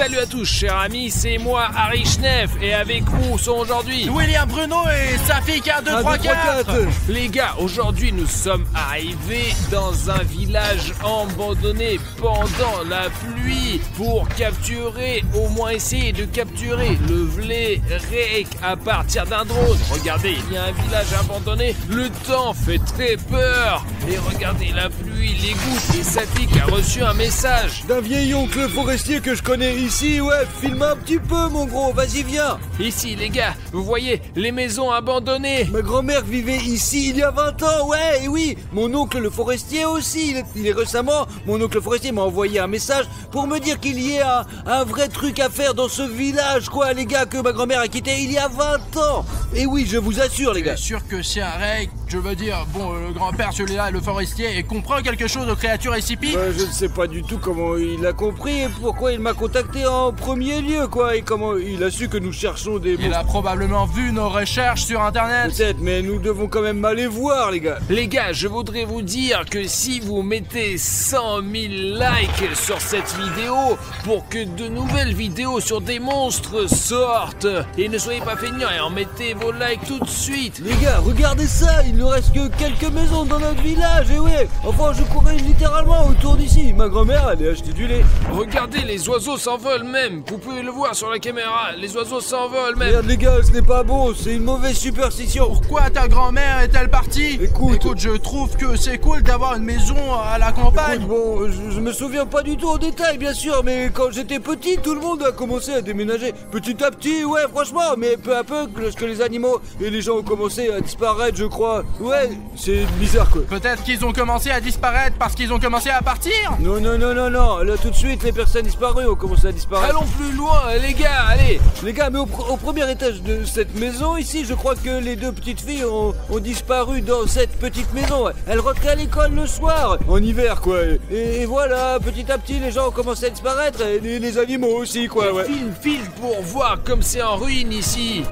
Salut à tous chers amis, c'est moi Harry Schneff et avec nous sont aujourd'hui William Bruno et sa fille K234. Les gars, aujourd'hui nous sommes arrivés dans un village abandonné pendant la pluie pour capturer, au moins essayer de capturer le Vlérek à partir d'un drone. Regardez, il y a un village abandonné, le temps fait très peur. Et regardez la pluie, les gouttes, et Safik a reçu un message d'un vieil oncle forestier que je connais ici. Ouais, filme un petit peu mon gros, vas-y viens. Ici les gars, vous voyez les maisons abandonnées. Ma grand-mère vivait ici il y a 20 ans, ouais, et oui. Mon oncle le forestier aussi, il est récemment, mon oncle forestier m'a envoyé un message pour me dire qu'il y ait un vrai truc à faire dans ce village, quoi, les gars, que ma grand-mère a quitté il y a 20 ans. Et oui, je vous assure, les gars. Je suis sûr que c'est un règle, je veux dire, bon, le grand-père, celui-là, le forestier, et comprend quelque chose aux créatures SCP. Je ne sais pas du tout comment il a compris et pourquoi il m'a contacté en premier lieu, quoi, et comment il a su que nous cherchons des Il a probablement vu nos recherches sur Internet. Peut-être, mais nous devons quand même aller voir, les gars. Les gars, je voudrais vous dire que si vous mettez 100 000 likes sur cette vidéo pour que de nouvelles vidéos sur des monstres sortent, et ne soyez pas feignants et en mettez vos likes tout de suite. Les gars, regardez ça, il ne reste que quelques maisons dans notre village, et ouais, enfin je courais littéralement autour d'ici. Ma grand-mère allait acheter du lait. Regardez, les oiseaux s'envolent même, vous pouvez le voir sur la caméra, les oiseaux s'envolent même. Merde les gars, ce n'est pas bon, c'est une mauvaise superstition. Pourquoi ta grand-mère est-elle partie? Écoute, je trouve que c'est cool d'avoir une maison à la campagne. Écoute, bon, je me souviens pas du tout en détail bien sûr, mais quand j'étais petit, tout le monde a commencé à déménager. Petit à petit, ouais franchement, mais peu à peu, lorsque les animaux et les gens ont commencé à disparaître, je crois. Ouais, c'est bizarre quoi. Peut-être qu'ils ont commencé à disparaître parce qu'ils ont commencé à partir. Non, là tout de suite les personnes disparues ont commencé à disparaître. Allons plus loin les gars, allez. Les gars, mais au premier étage de cette maison ici, je crois que les deux petites filles ont disparu dans cette petite maison. Ouais. Elles rentraient à l'école le soir, en hiver quoi. Et voilà, petit à petit les gens ont commencé à disparaître, et les animaux aussi quoi. Ouais. File pour voir comme c'est en ruine ici.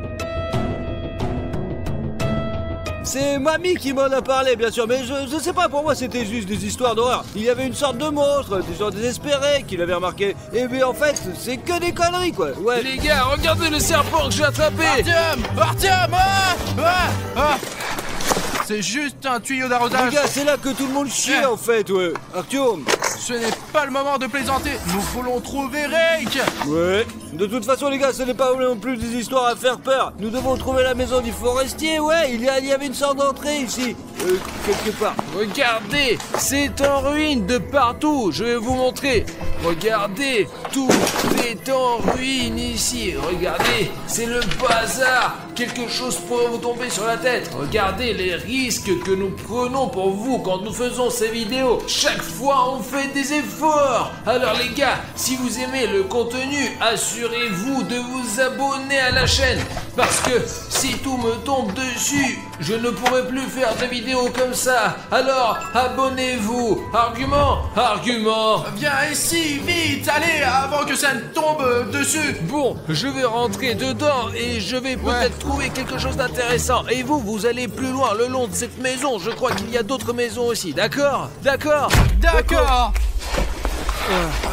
C'est mamie qui m'en a parlé bien sûr, mais je sais pas, pour moi c'était juste des histoires d'horreur. Il y avait une sorte de monstre, des gens désespérés qui l'avaient remarqué. Et bien en fait, c'est que des conneries quoi. Ouais. Les gars, regardez le serpent que j'ai attrapé. Artyom, c'est juste un tuyau d'arrosage. Les gars, c'est là que tout le monde chie en fait, ouais. Artyom, ce n'est pas le moment de plaisanter. Nous voulons trouver Rake. Ouais. De toute façon, les gars, ce n'est pas non plus des histoires à faire peur. Nous devons trouver la maison du forestier. Ouais, il y avait une sorte d'entrée ici, quelque part. Regardez, c'est en ruine de partout. Je vais vous montrer. Regardez, tout est en ruine ici. Regardez, c'est le bazar. Quelque chose pourrait vous tomber sur la tête. Regardez les risques que nous prenons pour vous quand nous faisons ces vidéos. Chaque fois, on fait des efforts. Alors les gars, si vous aimez le contenu, assurez-vous de vous abonner à la chaîne. Parce que si tout me tombe dessus, je ne pourrai plus faire de vidéos comme ça. Alors, abonnez-vous. Argument. Viens ici, vite, allez, avant que ça ne tombe dessus. Bon, je vais rentrer dedans et je vais peut-être trouver quelque chose d'intéressant. Et vous allez plus loin le long de cette maison. Je crois qu'il y a d'autres maisons aussi, d'accord.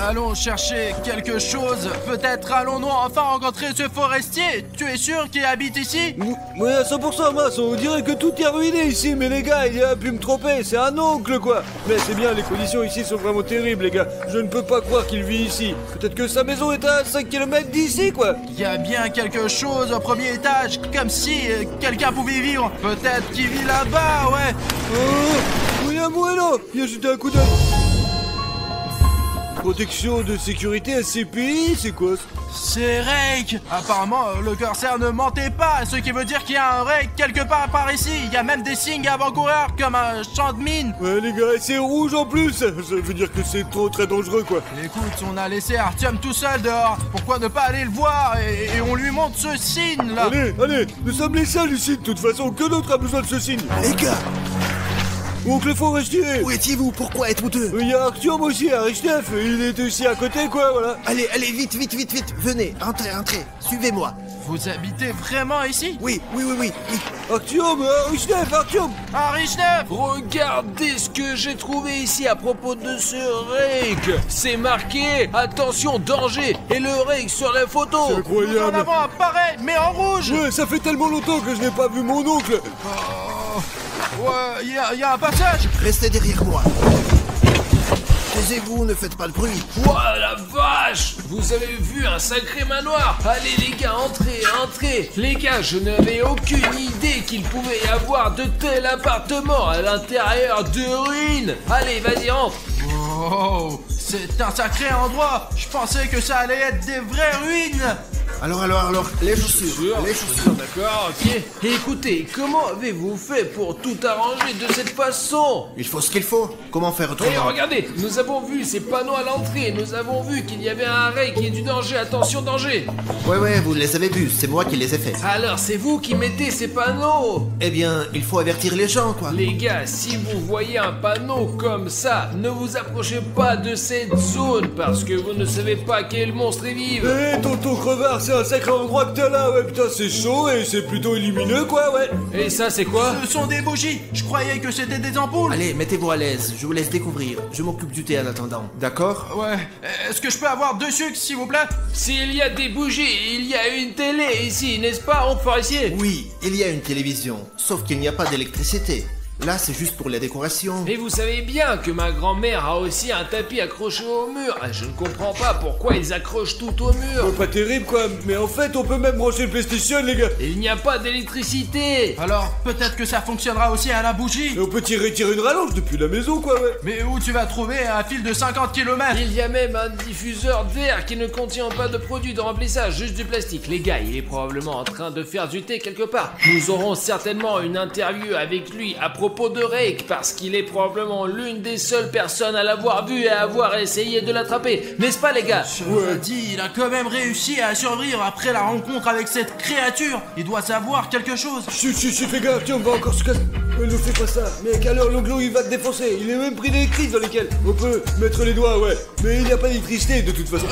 Allons chercher quelque chose. Peut-être allons-nous enfin rencontrer ce forestier. Tu es sûr qu'il habite ici? Oui, à 100%, mince, on dirait que tout est ruiné ici. Mais les gars, il a pu me tromper, c'est un oncle quoi. Mais c'est bien, les conditions ici sont vraiment terribles les gars. Je ne peux pas croire qu'il vit ici. Peut-être que sa maison est à 5 km d'ici quoi. Il y a bien quelque chose au premier étage, comme si quelqu'un pouvait vivre. Peut-être qu'il vit là-bas, ouais. Oh, William Bueno, viens jeter un coup d'œil. Protection de sécurité SCPI, c'est quoi ça? C'est Rake. Apparemment, le corsaire ne mentait pas, ce qui veut dire qu'il y a un Rake quelque part par ici. Il y a même des signes avant-coureurs comme un champ de mine. Ouais les gars, c'est rouge en plus. Ça veut dire que c'est très dangereux quoi. Écoute, on a laissé Artyom tout seul dehors. Pourquoi ne pas aller le voir et on lui montre ce signe là? Allez, nous sommes les seuls ici de toute façon. Que d'autre a besoin de ce signe? Les gars, Oncle Forestier. Où étiez-vous? Pourquoi êtes-vous deux? Il y a Artyom aussi, Arichnef, il est aussi à côté, quoi, voilà. Allez, vite, venez, entrez, suivez-moi. Vous habitez vraiment ici? Oui. Artyom, Arichnef. Arichnef! Regardez ce que j'ai trouvé ici à propos de ce rake. C'est marqué attention danger et le rake sur la photo. C'est Nous en incroyable. avons un pareil, mais en rouge! Ouais, ça fait tellement longtemps que je n'ai pas vu mon oncle. Ouais, il y a un passage! Restez derrière moi. Taisez-vous, ne faites pas de bruit. Ouah la vache! Vous avez vu un sacré manoir? Allez les gars, entrez! Les gars, je n'avais aucune idée qu'il pouvait y avoir de tels appartements à l'intérieur de ruines! Allez, vas-y, entre! Oh, c'est un sacré endroit! Je pensais que ça allait être des vraies ruines! Alors, les chaussures. D'accord, ok. Et écoutez, comment avez-vous fait pour tout arranger de cette façon? Il faut ce qu'il faut. Comment faire Et autrement? regardez, nous avons vu ces panneaux à l'entrée, nous avons vu qu'il y avait un rake et du danger, attention danger! Ouais, vous les avez vus, c'est moi qui les ai faits. Alors c'est vous qui mettez ces panneaux! Eh bien, il faut avertir les gens, quoi. Les gars, si vous voyez un panneau comme ça, ne vous approchez pas de cette zone parce que vous ne savez pas quel monstre y vive. Eh, tonton Crevard, c'est un sacré endroit que t'as là, ouais, putain, c'est chaud et c'est plutôt lumineux, quoi, ouais. Et ça, c'est quoi? Ce sont des bougies! Je croyais que c'était des ampoules! Allez, mettez-vous à l'aise, je vous laisse découvrir. Je m'occupe du thé en attendant, d'accord? Ouais, est-ce que je peux avoir 2 sucres, s'il vous plaît? S'il y a des bougies, il y a une télé ici, n'est-ce pas, oncle Forestier? Oui, il y a une télévision, sauf qu'il n'y a pas d'électricité. Là, c'est juste pour la décoration. Et vous savez bien que ma grand-mère a aussi un tapis accroché au mur. Je ne comprends pas pourquoi ils accrochent tout au mur. Pas terrible, quoi, mais en fait, on peut même brancher le PlayStation, les gars. Il n'y a pas d'électricité. Alors, peut-être que ça fonctionnera aussi à la bougie! Et on peut tirer une rallonge depuis la maison, quoi, ouais. Mais où tu vas trouver un fil de 50 km? Il y a même un diffuseur d'air qui ne contient pas de produit de remplissage, juste du plastique. Les gars, il est probablement en train de faire du thé quelque part. Nous aurons certainement une interview avec lui à propos de Rake, parce qu'il est probablement l'une des seules personnes à l'avoir vu et à avoir essayé de l'attraper. N'est-ce pas, les gars? Ouais. Dit, il a quand même réussi à survivre après la rencontre avec cette créature. Il doit savoir quelque chose. Chut, les gars, tiens, on va encore se casser. Ouais, ne fais pas ça. Mec, alors l'onglo, il va te défoncer. Il est même pris d'électrique dans lesquels on peut mettre les doigts, ouais. Mais il n'y a pas d'électricité, de toute façon.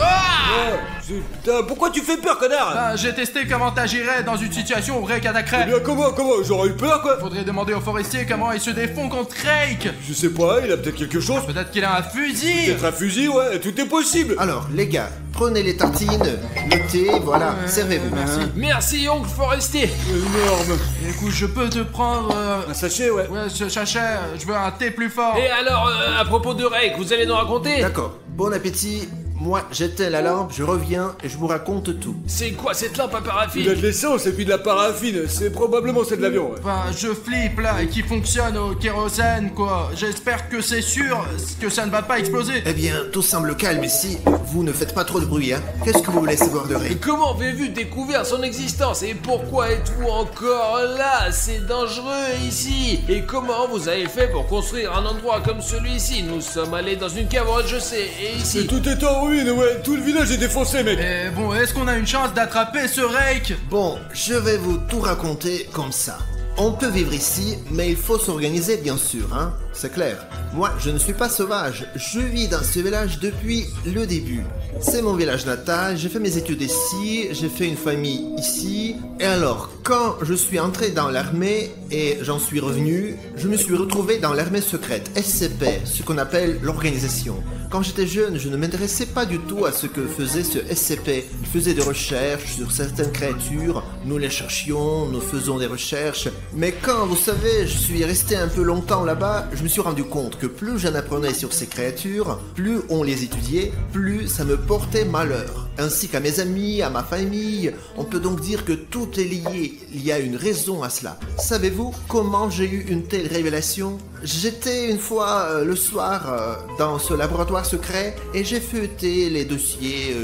Putain, pourquoi tu fais peur, connard? Bah, j'ai testé comment t'agirais dans une situation où Rake Eh attaquerait. bien, comment? J'aurais eu peur, quoi. Faudrait demander au forestier comment il se défend contre Rake. Je sais pas, il a peut-être quelque chose. Peut-être qu'il a un fusil. Peut-être un fusil, ouais, tout est possible. Alors, les gars, prenez les tartines, le thé, voilà, servez-vous. Merci, oncle Forestier. Énorme. Écoute, je peux te prendre... Un sachet, ouais. Ouais, ce sachet, je veux un thé plus fort. Et alors, à propos de Rake, vous allez nous raconter? D'accord, bon appétit. Moi, j'éteins la lampe, je reviens et je vous raconte tout. C'est quoi cette lampe à Il a paraffine? de l'essence et puis de la paraffine. C'est probablement c'est de l'avion, ouais. Enfin, je flippe là, et qui fonctionne au kérosène, quoi. J'espère que c'est sûr que ça ne va pas exploser. Eh bien, tout semble calme ici. Vous ne faites pas trop de bruit, hein. Qu'est-ce que vous voulez savoir de Rake? Comment avez-vous découvert son existence? Et pourquoi êtes-vous encore là? C'est dangereux ici. Et comment vous avez fait pour construire un endroit comme celui-ci? Nous sommes allés dans une cave, je sais, et Et ici... tout est en ruine, ouais. Tout le village est défoncé, mec. Et bon, est-ce qu'on a une chance d'attraper ce Rake? Bon, je vais vous tout raconter comme ça. On peut vivre ici, mais il faut s'organiser bien sûr, hein. C'est clair. Moi, je ne suis pas sauvage. Je vis dans ce village depuis le début. C'est mon village natal, j'ai fait mes études ici, j'ai fait une famille ici. Et alors, quand je suis entré dans l'armée et j'en suis revenu, je me suis retrouvé dans l'armée secrète, SCP, ce qu'on appelle l'organisation. Quand j'étais jeune, je ne m'intéressais pas du tout à ce que faisait ce SCP. Il faisait des recherches sur certaines créatures, nous les cherchions, nous faisons des recherches. Mais quand, vous savez, je suis resté un peu longtemps là-bas, je me suis rendu compte que plus j'en apprenais sur ces créatures, plus on les étudiait, plus ça me portait malheur. Ainsi qu'à mes amis, à ma famille, on peut donc dire que tout est lié, il y a une raison à cela. Savez-vous comment j'ai eu une telle révélation? J'étais une fois le soir dans ce laboratoire secret et j'ai feuilleté les dossiers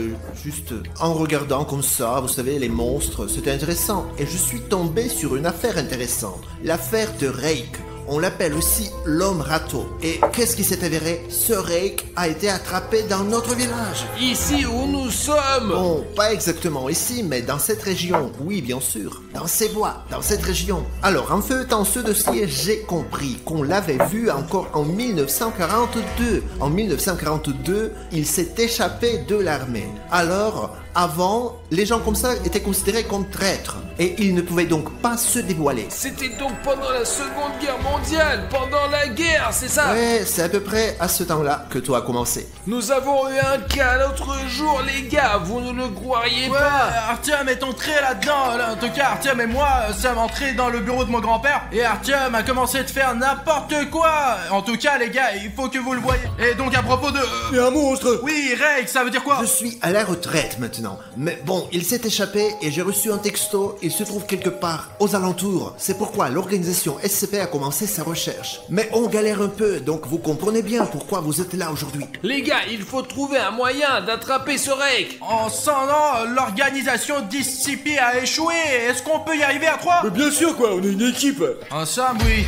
juste en regardant comme ça, vous savez, les monstres, c'était intéressant. Et je suis tombé sur une affaire intéressante, l'affaire de Rake. On l'appelle aussi l'homme râteau. Et qu'est-ce qui s'est avéré? Ce Rake a été attrapé dans notre village. Ici où nous sommes. Bon, pas exactement ici, mais dans cette région. Oui, bien sûr. Dans ces bois, dans cette région. Alors, en feuilletant ce dossier, j'ai compris qu'on l'avait vu encore en 1942. En 1942, il s'est échappé de l'armée. Alors, avant, les gens comme ça étaient considérés comme traîtres. Et ils ne pouvaient donc pas se dévoiler. C'était donc pendant la Seconde Guerre mondiale, pendant la guerre, c'est ça? Ouais, c'est à peu près à ce temps-là que tout a commencé. Nous avons eu un cas l'autre jour, les gars, vous ne le croiriez pas. Artyom est entré là-dedans. En tout cas, Artyom et moi sommes entrés dans le bureau de mon grand-père et Artyom a commencé de faire n'importe quoi. En tout cas, les gars, il faut que vous le voyez. Et donc, à propos de... Il y a un monstre. Oui, Rake, ça veut dire quoi? Je suis à la retraite maintenant. Mais bon, il s'est échappé et j'ai reçu un texto. Il se trouve quelque part aux alentours. C'est pourquoi l'organisation SCP a commencé sa recherche. Mais on galère un peu, donc vous comprenez bien pourquoi vous êtes là aujourd'hui. Les gars, il faut trouver un moyen d'attraper ce Rake. En 100 ans, l'organisation d'SCP a échoué. Est-ce qu'on peut y arriver à 3? Mais bien sûr, quoi, on est une équipe. Ensemble, oui.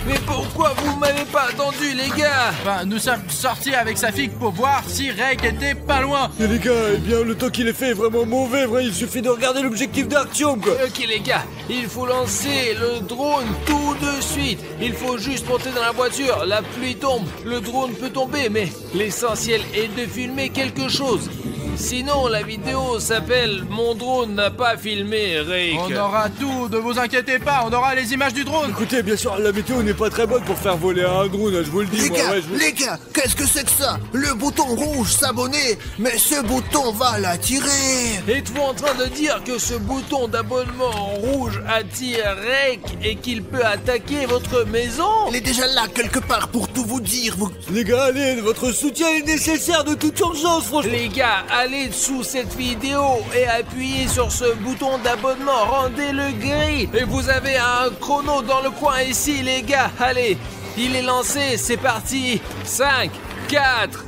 Mais pourquoi vous m'avez pas attendu, les gars? Ben, nous sommes sortis avec Safik pour voir si Rake était pas loin. Et les gars, eh bien, le temps qu'il est fait est vraiment mauvais, vrai. Il suffit de regarder l'objectif d'Artyom, quoi. Ok, les gars, il faut lancer le drone tout de suite. Il faut juste monter dans la voiture. La pluie tombe, le drone peut tomber, mais l'essentiel est de filmer quelque chose. Sinon, la vidéo s'appelle « Mon drone n'a pas filmé, Rake ». On aura tout, ne vous inquiétez pas, on aura les images du drone. Écoutez, bien sûr, la météo n'est pas très bonne pour faire voler un drone, je vous le dis, moi. Ouais, Les gars, qu'est-ce que c'est que ça? Le bouton rouge s'abonner, mais ce bouton va l'attirer. Êtes-vous en train de dire que ce bouton d'abonnement rouge attire Rake et qu'il peut attaquer votre maison? Il est déjà là quelque part pour tout vous dire. Les gars, allez, votre soutien est nécessaire de toute urgence, franchement. Les gars, allez dessous cette vidéo et appuyez sur ce bouton d'abonnement, rendez-le gris. Et vous avez un chrono dans le coin ici, les gars. Allez, il est lancé, c'est parti. 5, 4,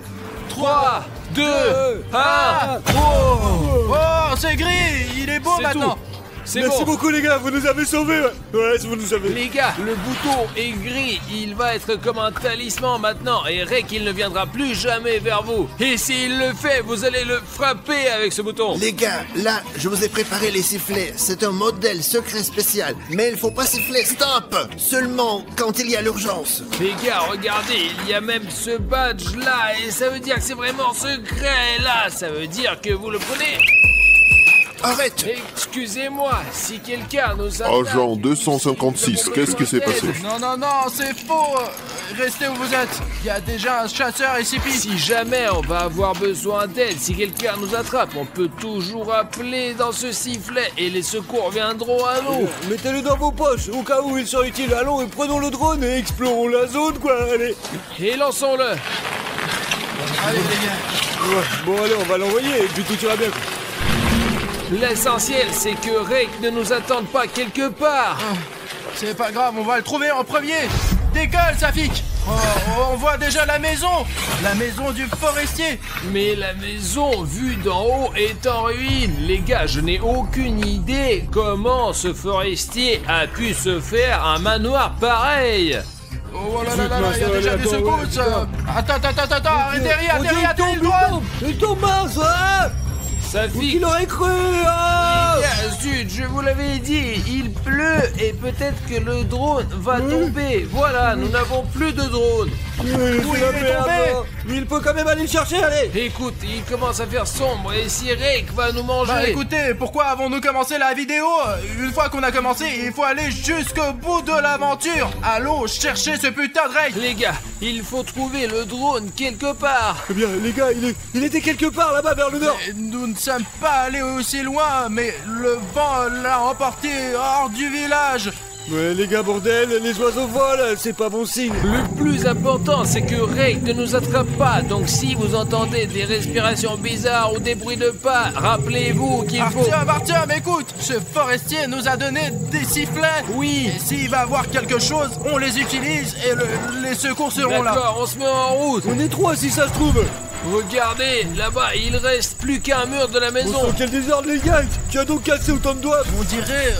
3, 2, 1. Oh, c'est gris, il est beau C'est maintenant. tout. C'est Merci bon. beaucoup, les gars, vous nous avez sauvés. Ouais, vous nous avez. Les gars, le bouton est gris, il va être comme un talisman maintenant et Rake il ne viendra plus jamais vers vous. Et s'il le fait, vous allez le frapper avec ce bouton. Les gars, là, je vous ai préparé les sifflets. C'est un modèle secret spécial. Mais il faut pas siffler, stop! Seulement quand il y a l'urgence. Les gars, regardez, il y a même ce badge là et ça veut dire que c'est vraiment secret là. Ça veut dire que vous le prenez. Arrête! Excusez-moi, si quelqu'un nous attaque... Agent 256, qu'est-ce qui s'est passé? Non, c'est faux. Restez où vous êtes. Il y a déjà un chasseur SCP. Si jamais on va avoir besoin d'aide, si quelqu'un nous attrape, on peut toujours appeler dans ce sifflet et les secours viendront à nous. Mettez-le dans vos poches, au cas où il sera utile. Allons et prenons le drone et explorons la zone, quoi, allez. Et lançons-le. Allez les gars. Ouais, bon, allez, on va l'envoyer et puis tout ira bien. L'essentiel, c'est que Rake ne nous attende pas quelque part. C'est pas grave, on va le trouver en premier. Décolle, Safik. On voit déjà la maison du forestier. Mais la maison, vue d'en haut, est en ruine. Les gars, je n'ai aucune idée comment ce forestier a pu se faire un manoir pareil. Oh là là, il y a déjà des secousses. Attends, arrêtez, le drone. Il tombe, mince, ouais. Safik, Il aurait cru, ah. zut, je vous l'avais dit, il pleut et peut-être que le drone va tomber. Voilà, nous n'avons plus de drone. Oui, D'où il est tombé. Mais il peut quand même aller le chercher, allez. Écoute, il commence à faire sombre et si Rake va nous manger... Bah écoutez, pourquoi avons-nous commencé la vidéo? Une fois qu'on a commencé, il faut aller jusqu'au bout de l'aventure. Allons chercher ce putain de Rake. Les gars, il faut trouver le drone quelque part. Eh bien, les gars, il était quelque part là-bas vers le nord. Et nous ne sommes pas allés aussi loin, mais le vent l'a emporté hors du village. Ouais, les gars, bordel, les oiseaux volent, c'est pas bon signe. Le plus important, c'est que Rake ne nous attrape pas. Donc si vous entendez des respirations bizarres ou des bruits de pas, rappelez-vous qu'il faut... Artyom, écoute, ce forestier nous a donné des sifflets. Oui. Et s'il va avoir quelque chose, on les utilise et les secours seront là. D'accord, on se met en route. On est trois si ça se trouve. Regardez, là-bas, il reste plus qu'un mur de la On maison. sent quel désordre, les gars. Tu as donc cassé autant de doigts. On dirait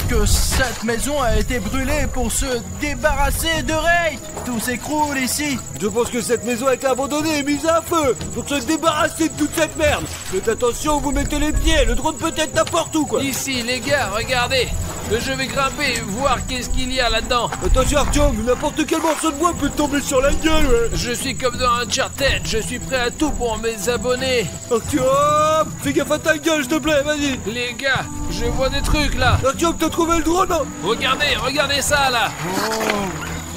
que cette maison a été brûlée pour se débarrasser de Rake. Tout s'écroule ici. Je pense que cette maison a été abandonnée et mise à feu pour se débarrasser de toute cette merde. Faites attention où vous mettez les pieds, le drone peut être n'importe où quoi. Ici, les gars, regardez. Je vais grimper, voir qu'est-ce qu'il y a là-dedans. Attention Artyom, n'importe quel morceau de bois peut te tomber sur la gueule, ouais. Je suis comme dans Uncharted, je suis prêt à tout pour mes abonnés. Artyom, fais gaffe à ta gueule, s'il te plaît, vas-y. Les gars, je vois des trucs là. Artyom, t'as trouvé le drone, hein? Regardez ça là.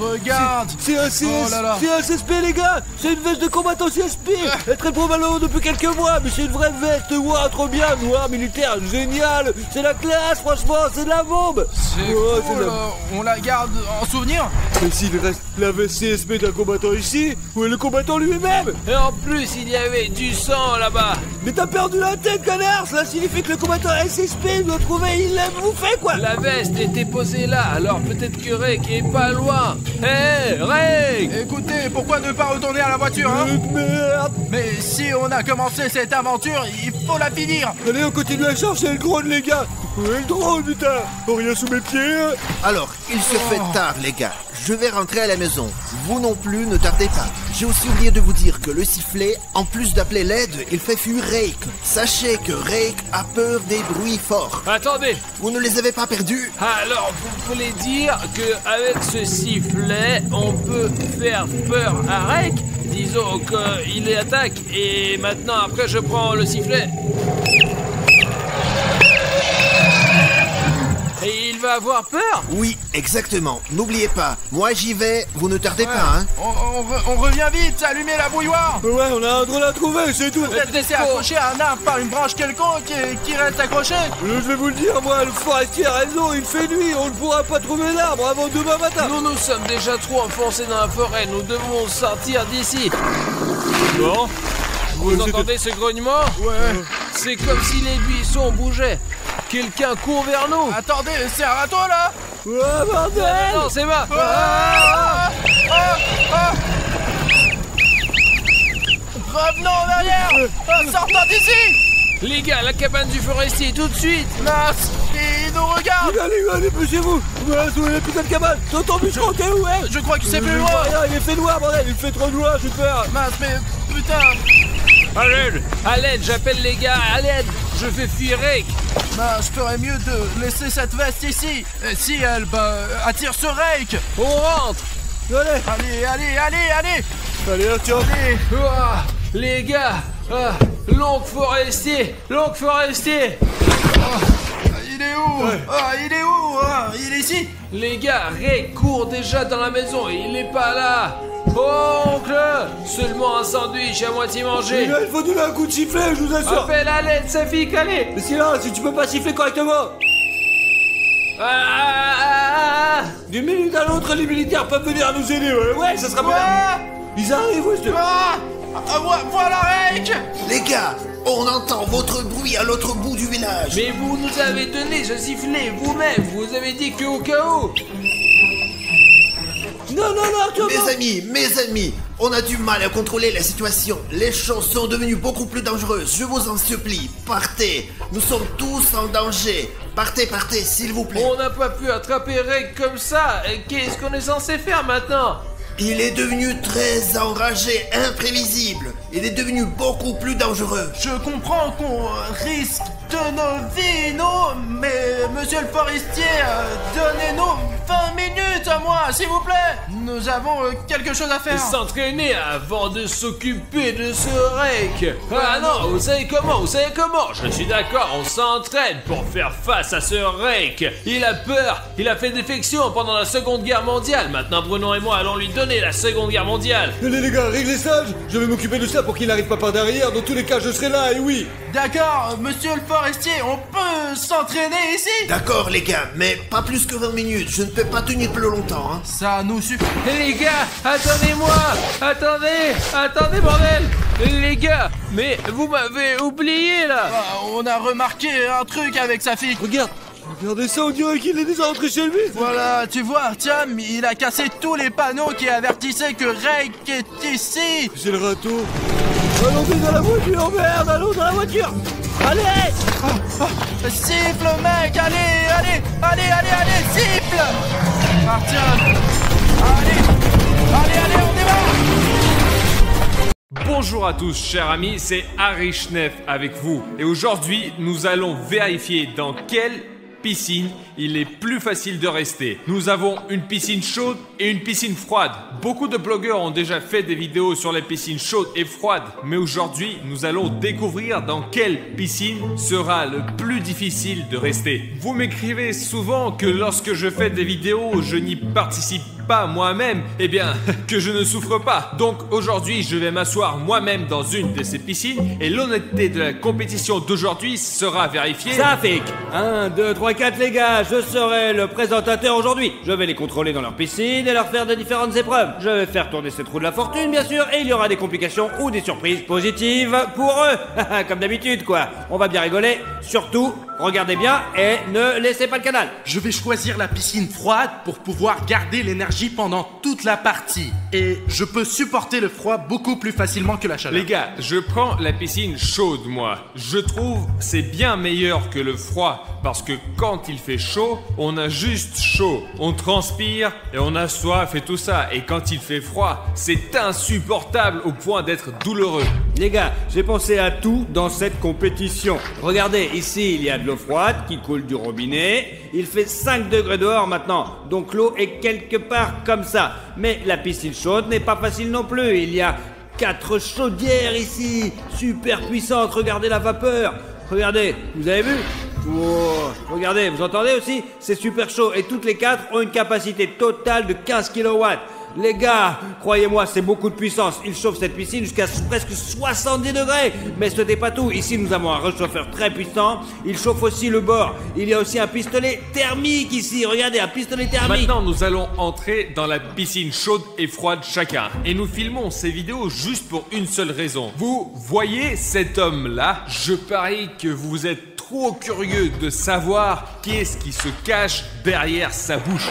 Regarde. C'est un Oh là là. C'est un CSP les gars. C'est une veste de combattant CSP. Elle est très probablement depuis quelques mois, mais c'est une vraie veste. Waouh, trop bien, noir, militaire, génial. C'est la classe, franchement, c'est de la bombe. C'est Oh, cool, c'est la- on la garde en souvenir. Mais s'il reste la veste CSP d'un combattant ici, où est le combattant lui-même? Et en plus, il y avait du sang là-bas. Mais t'as perdu la tête, connard. Cela signifie que le combattant SSP doit trouver, il l'a bouffé quoi. La veste était posée là, alors peut-être que Rake est pas loin. Hé, Rake! Écoutez, pourquoi ne pas retourner à la voiture, hein? Merde. Mais si on a commencé cette aventure, il faut la finir. Allez, on continue à chercher le drone les gars. Où est le drone putain? Oh, rien sous mes pieds. Alors, il se fait tard, les gars. Je vais rentrer à la maison. Vous non plus, ne tardez pas. J'ai aussi oublié de vous dire que le sifflet, en plus d'appeler l'aide, il fait fuir Rake. Sachez que Rake a peur des bruits forts. Attendez, Vous ne les avez pas perdus? alors vous voulez dire qu'avec ce sifflet, on peut faire peur à Rake? Disons qu'il attaque et maintenant après je prends le sifflet. Et il va avoir peur? Oui, exactement. N'oubliez pas, moi j'y vais, vous ne tardez pas, hein. On revient vite, allumez la bouilloire. Ouais, on a un drone à trouver, c'est tout. Peut-être laisser accrocher à un arbre par une branche quelconque qui reste accrochée. Je vais vous le dire, moi, le forestier a raison, il fait nuit, on ne pourra pas trouver l'arbre avant demain matin. Nous sommes déjà trop enfoncés dans la forêt, nous devons sortir d'ici. Bon, vous entendez ce grognement? Ouais. C'est comme si les buissons bougeaient. Quelqu'un court vers nous. Attendez, c'est un râteau là. Ouais, bordel. Non, c'est moi. Revenons en arrière. Sortons d'ici. Les gars, la cabane du forestier, tout de suite. Mince, il nous regarde. Allez, dépêchez-vous. Ouais, où est la putain de cabane? T'entends bûcheron, t'es où, ouais? Je crois que c'est plus Je loin. vois rien, il est fait noir, bordel, il fait trop noir, j'ai peur. Mince, mais putain. À l'aide, j'appelle les gars, à l'aide. Je fais fuir Rake. Je ferais mieux de laisser cette veste ici. Et si elle, attire ce Rake. On rentre. Allez. Allez, Artyom. Allez. Ouah, les gars, l'oncle forestier. Il est où? Il est ici. Les gars, Rake court déjà dans la maison et il n'est pas là. Oncle, seulement un sandwich à moitié mangé. Il faut donner un coup de sifflet, je vous assure. Appelle à l'aide, Safik, allez. Mais sinon, si tu peux pas siffler correctement. D'une minute à l'autre, les militaires peuvent venir nous aider, ouais, ça sera bien. Ils arrivent, ouais, Voilà Rake. Les gars, on entend votre bruit à l'autre bout du village. Mais vous nous avez donné ce sifflet vous-même. Vous avez dit qu'au cas où. Non, Artyom. Mes amis, on a du mal à contrôler la situation. Les choses sont devenues beaucoup plus dangereuses. Je vous en supplie, partez. Nous sommes tous en danger. Partez, s'il vous plaît. On n'a pas pu attraper Rake comme ça. Et qu'est-ce qu'on est censé faire maintenant? Il est devenu très enragé, imprévisible. Il est devenu beaucoup plus dangereux. Je comprends qu'on risque de nos vies, non? Mais monsieur le forestier, donnez-nous 20 minutes à moi, s'il vous plaît. Nous avons quelque chose à faire. S'entraîner avant de s'occuper de ce Rake. Ah non, vous savez comment? Je suis d'accord, on s'entraîne pour faire face à ce Rake. Il a peur, il a fait défection pendant la Seconde Guerre mondiale. Maintenant Bruno et moi allons lui donner la Seconde Guerre mondiale. Allez les gars, réglez ça, je vais m'occuper de ça pour qu'il n'arrive pas par derrière. Dans tous les cas, je serai là, et oui. D'accord, monsieur le forestier, on peut s'entraîner ici? D'accord les gars, mais pas plus que 20 minutes. Je ne peux pas tenir plus longtemps, hein. Ça nous suffit. Les gars, attendez-moi. Attendez bordel. Les gars, mais vous m'avez oublié là. On a remarqué un truc avec sa fille. Regardez ça, on dirait qu'il est déjà rentré chez lui. Voilà, tu vois, Artyom, il a cassé tous les panneaux qui avertissaient que Rake est ici. C'est le râteau. Allons vite dans la voiture, merde, allons dans la voiture. Allez. Siffle, mec, allez, siffle. Artyom. Allez, on démarre. Bonjour à tous chers amis, c'est Harry Schnef avec vous. Et aujourd'hui, nous allons vérifier dans quelle piscine il est plus facile de rester. Nous avons une piscine chaude et une piscine froide. Beaucoup de blogueurs ont déjà fait des vidéos sur les piscines chaudes et froides, mais aujourd'hui nous allons découvrir dans quelle piscine sera le plus difficile de rester. Vous m'écrivez souvent que lorsque je fais des vidéos, je n'y participe pas moi-même, eh bien que je ne souffre pas. Donc aujourd'hui je vais m'asseoir moi-même dans une de ces piscines et l'honnêteté de la compétition d'aujourd'hui sera vérifiée. Ça fait 1, 2, 3, 4 les gars, je serai le présentateur aujourd'hui. Je vais les contrôler dans leur piscine et leur faire de différentes épreuves. Je vais faire tourner cette roue de la fortune bien sûr et il y aura des complications ou des surprises positives pour eux. Comme d'habitude quoi. On va bien rigoler, surtout regardez bien et ne laissez pas le canal. Je vais choisir la piscine froide pour pouvoir garder l'énergie pendant toute la partie. Et je peux supporter le froid beaucoup plus facilement que la chaleur. Les gars, je prends la piscine chaude moi. Je trouve c'est bien meilleur que le froid parce que quand il fait chaud, on a juste chaud. On transpire et on a soif et tout ça. Et quand il fait froid, c'est insupportable au point d'être douloureux. Les gars, j'ai pensé à tout dans cette compétition. Regardez, ici il y a de l'eau froide qui coule du robinet. Il fait 5 degrés dehors maintenant, donc l'eau est quelque part comme ça. Mais la piscine chaude n'est pas facile non plus. Il y a 4 chaudières ici, super puissantes. Regardez la vapeur. Regardez, vous avez vu? Wow. Regardez, vous entendez aussi? C'est super chaud et toutes les 4 ont une capacité totale de 15 kW. Les gars, croyez-moi, c'est beaucoup de puissance. Il chauffe cette piscine jusqu'à presque 70 degrés. Mais ce n'est pas tout. Ici, nous avons un réchauffeur très puissant. Il chauffe aussi le bord. Il y a aussi un pistolet thermique ici. Regardez, un pistolet thermique. Maintenant, nous allons entrer dans la piscine chaude et froide chacun. Et nous filmons ces vidéos juste pour une seule raison. Vous voyez cet homme-là? Je parie que vous êtes trop curieux de savoir qu'est-ce qui se cache derrière sa bouche.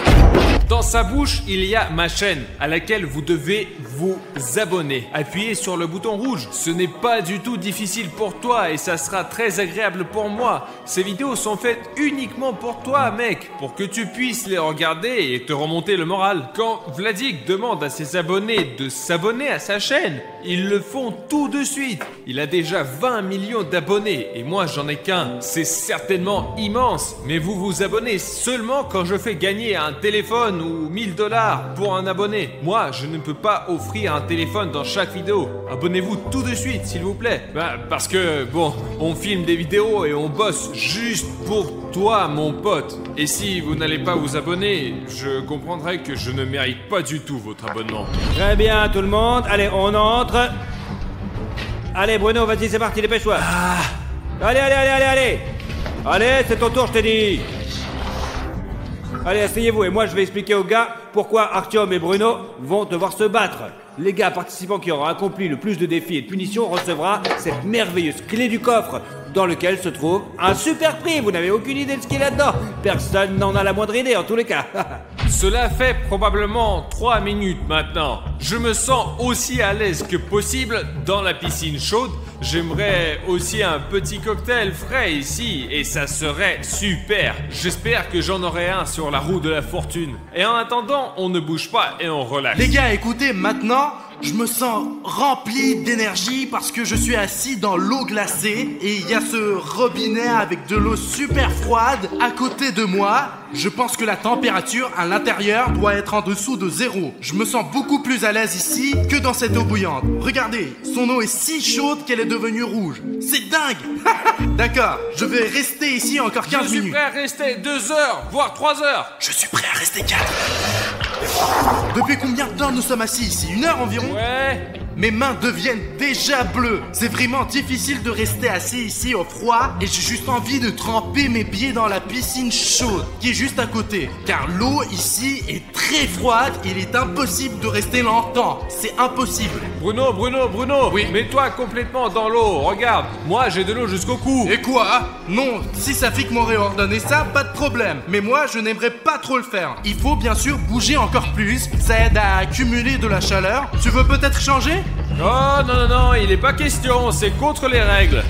Dans sa bouche, il y a ma chaîne à laquelle vous devez vous abonner. Appuyez sur le bouton rouge. Ce n'est pas du tout difficile pour toi et ça sera très agréable pour moi. Ces vidéos sont faites uniquement pour toi, mec, pour que tu puisses les regarder et te remonter le moral. Quand Vladik demande à ses abonnés de s'abonner à sa chaîne, ils le font tout de suite. Il a déjà 20 millions d'abonnés et moi j'en ai qu'un. C'est certainement immense, mais vous vous abonnez seulement quand je fais gagner un téléphone ou 1000 $ pour un abonné. Moi, je ne peux pas offrir un téléphone dans chaque vidéo. Abonnez-vous tout de suite, s'il vous plaît. Parce que, bon, on filme des vidéos et on bosse juste pour toi, mon pote. Et si vous n'allez pas vous abonner, je comprendrai que je ne mérite pas du tout votre abonnement. Très bien, tout le monde. Allez, on entre. Allez, Bruno, vas-y, c'est parti, dépêche-toi. Allez, c'est ton tour, je t'ai dit. Allez, asseyez-vous et moi je vais expliquer aux gars pourquoi Artyom et Bruno vont devoir se battre. Les gars participants qui auront accompli le plus de défis et de punitions recevra cette merveilleuse clé du coffre dans lequel se trouve un super prix. Vous n'avez aucune idée de ce qu'il y a là-dedans. Personne n'en a la moindre idée en tous les cas. Cela fait probablement 3 minutes maintenant. Je me sens aussi à l'aise que possible dans la piscine chaude. J'aimerais aussi un petit cocktail frais ici et ça serait super. J'espère que j'en aurai un sur la roue de la fortune. Et en attendant, on ne bouge pas et on relaxe. Les gars, écoutez, maintenant, je me sens rempli d'énergie parce que je suis assis dans l'eau glacée et il y a ce robinet avec de l'eau super froide à côté de moi. Je pense que la température à l'intérieur doit être en dessous de 0. Je me sens beaucoup plus à l'aise ici que dans cette eau bouillante. Regardez, son eau est si chaude qu'elle est devenue rouge. C'est dingue. D'accord, je vais rester ici encore 15 minutes. Je suis prêt à rester 2 heures, voire 3 heures. Je suis prêt à rester 4. Depuis combien de temps nous sommes assis ici? 1 heure environ? Ouais. Mes mains deviennent déjà bleues. C'est vraiment difficile de rester assis ici au froid et j'ai juste envie de tremper mes pieds dans la piscine chaude qui est juste à côté. Car l'eau ici est très froide, il est impossible de rester longtemps. C'est impossible. Bruno, Oui. Mets-toi complètement dans l'eau, regarde, moi j'ai de l'eau jusqu'au cou. Et quoi? Non, si Safik m'aurait ordonné ça, pas de problème. Mais moi, je n'aimerais pas trop le faire. Il faut bien sûr bouger encore plus, ça aide à accumuler de la chaleur. Tu veux peut-être changer? Oh non, non, non, il est pas question, c'est contre les règles.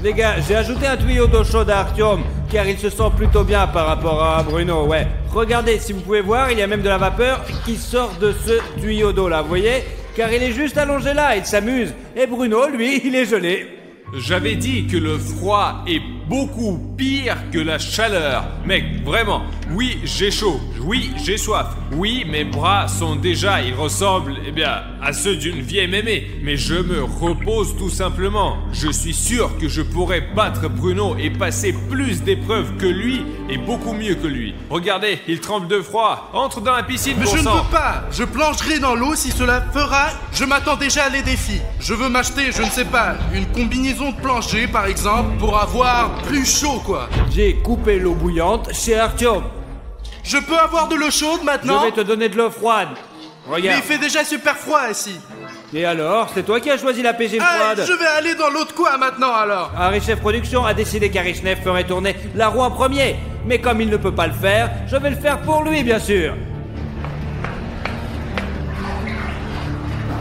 Les gars, j'ai ajouté un tuyau d'eau chaude à Artyom, car il se sent plutôt bien par rapport à Bruno, ouais. Regardez, si vous pouvez voir, il y a même de la vapeur qui sort de ce tuyau d'eau là, vous voyez? Car il est juste allongé là, il s'amuse. Et Bruno, lui, il est gelé. J'avais dit que le froid est beaucoup pire que la chaleur. Mec, vraiment, oui, j'ai chaud, oui, j'ai soif, oui, mes bras sont déjà, ils ressemblent, eh bien, à ceux d'une vieille mémé. Mais je me repose tout simplement. Je suis sûr que je pourrais battre Bruno et passer plus d'épreuves que lui et beaucoup mieux que lui. Regardez, il tremble de froid. Entre dans la piscine, Mais bon je ne sang. veux pas. Je plongerai dans l'eau si cela fera. Je m'attends déjà à les défis. Je veux m'acheter, je ne sais pas, une combinaison de plongée par exemple pour avoir plus chaud quoi. J'ai coupé l'eau bouillante chez Artyom. Je peux avoir de l'eau chaude Je maintenant? vais te donner de l'eau froide. Mais Regarde. il fait déjà super froid ici. Et alors, c'est toi qui as choisi la piscine Ah, froide. je vais aller dans l'eau de quoi maintenant alors? Chef Production a décidé qu'Arishnev ferait tourner la roue en premier. Mais comme il ne peut pas le faire, je vais le faire pour lui, bien sûr.